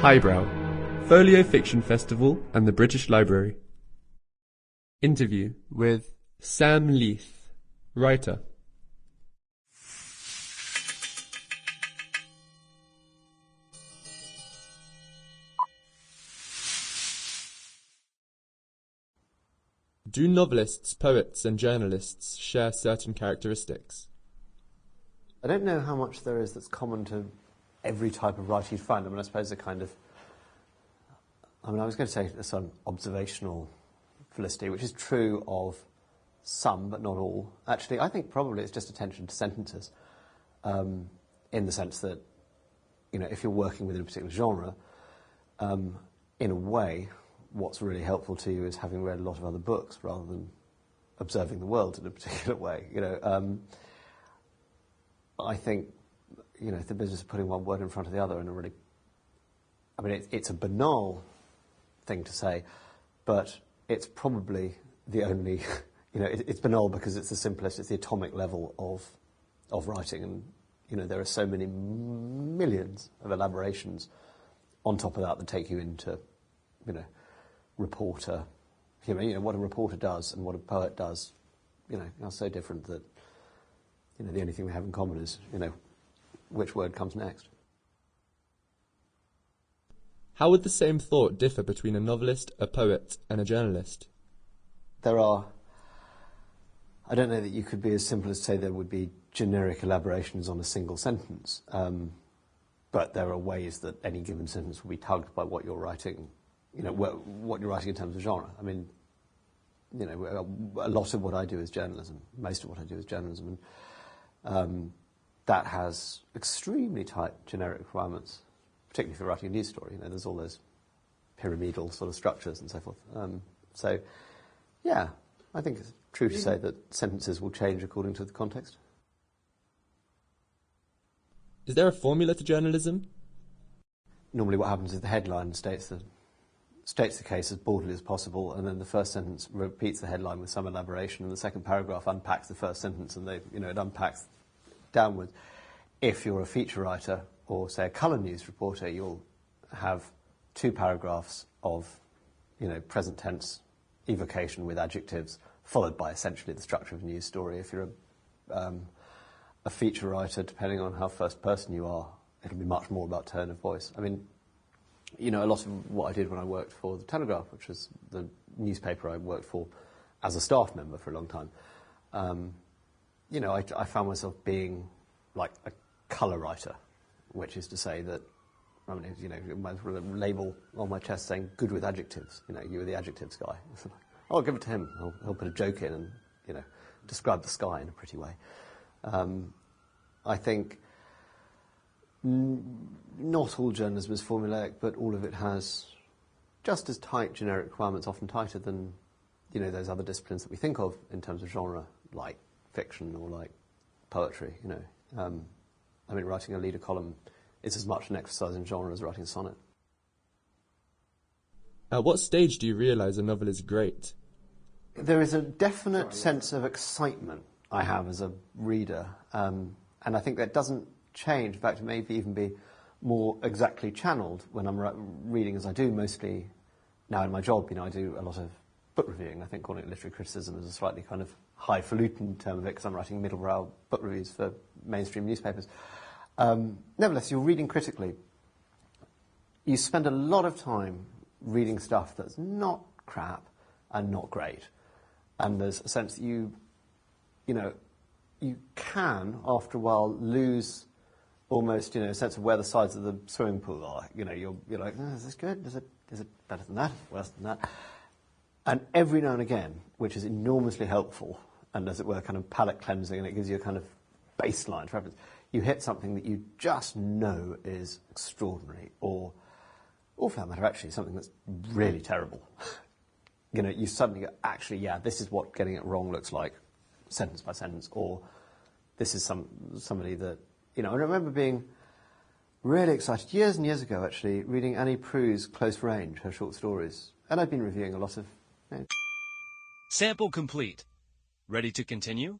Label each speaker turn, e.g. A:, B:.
A: HiBrow, Folio Fiction Festival and the British Library. Interview with Sam Leith, writer. Do novelists, poets and journalists share certain characteristics?
B: I don't know how much there is that's common to every type of writer you'd find. I mean, I suppose I was going to say some observational felicity, which is true of some, but not all. Actually, I think probably it's just attention to sentences, in the sense that, you know, if you're working within a particular genre, in a way, what's really helpful to you is having read a lot of other books rather than observing the world in a particular way. You know, I think, you know, the business of putting one word in front of the other in a really, I mean, it's a banal thing to say, but it's probably the only, you know, it's banal because it's the simplest, it's the atomic level of writing, and, you know, there are so many millions of elaborations on top of that take you into, you know, reporter, you know, what a reporter does and what a poet does, you know, are so different that, you know, the only thing we have in common is, you know, which word comes next.
A: How would the same thought differ between a novelist, a poet, and a journalist?
B: There are, I don't know that you could be as simple as say there would be generic elaborations on a single sentence, but there are ways that any given sentence will be tugged by what you're writing, you know, what you're writing in terms of genre. I mean, you know, a lot of what I do is journalism, most of what I do is journalism, and that has extremely tight generic requirements, particularly if you're writing a news story. You know, there's all those pyramidal sort of structures and so forth. So, yeah, I think it's true to say that sentences will change according to the context.
A: Is there a formula to journalism?
B: Normally what happens is the headline states the case as broadly as possible, and then the first sentence repeats the headline with some elaboration, and the second paragraph unpacks the first sentence, and it unpacks downwards. If you're a feature writer or, say, a colour news reporter, you'll have two paragraphs of, you know, present tense evocation with adjectives, followed by essentially the structure of a news story. If you're a feature writer, depending on how first person you are, it'll be much more about tone of voice. I mean, you know, a lot of what I did when I worked for The Telegraph, which was the newspaper I worked for as a staff member for a long time, you know, I found myself being like a colour writer, which is to say that, I mean, you know, my label on my chest saying good with adjectives, you know, you were the adjectives guy. I'll give it to him. He'll put a joke in and, you know, describe the sky in a pretty way. I think not all journalism is formulaic, but all of it has just as tight generic requirements, often tighter than, you know, those other disciplines that we think of in terms of genre, like fiction or like poetry, you know. I mean, writing a leader column is as much an exercise in genre as writing a sonnet.
A: At what stage do you realise a novel is great?
B: There is a definite sense of excitement I have as a reader, and I think that doesn't change. In fact, it may even be more exactly channeled when I'm reading, as I do mostly now in my job. You know, I do a lot of book reviewing. I think calling it literary criticism is a slightly kind of highfalutin term of it, because I'm writing middle-brow book reviews for mainstream newspapers. Nevertheless, you're reading critically. You spend a lot of time reading stuff that's not crap and not great. And there's a sense that you know, you can, after a while, lose almost, you know, a sense of where the sides of the swimming pool are. You know, you're like, oh, is this good? Is it better than that? Worse than that? And every now and again, which is enormously helpful, and as it were, kind of palate cleansing, and it gives you a kind of baseline for reference, you hit something that you just know is extraordinary, or for that matter, actually, something that's really terrible. You know, you suddenly go, actually, yeah, this is what getting it wrong looks like, sentence by sentence, or this is somebody that, you know, I remember being really excited years and years ago, actually, reading Annie Proulx's Close Range, her short stories, and I've been reviewing a lot of...
C: Sample complete. Ready to continue?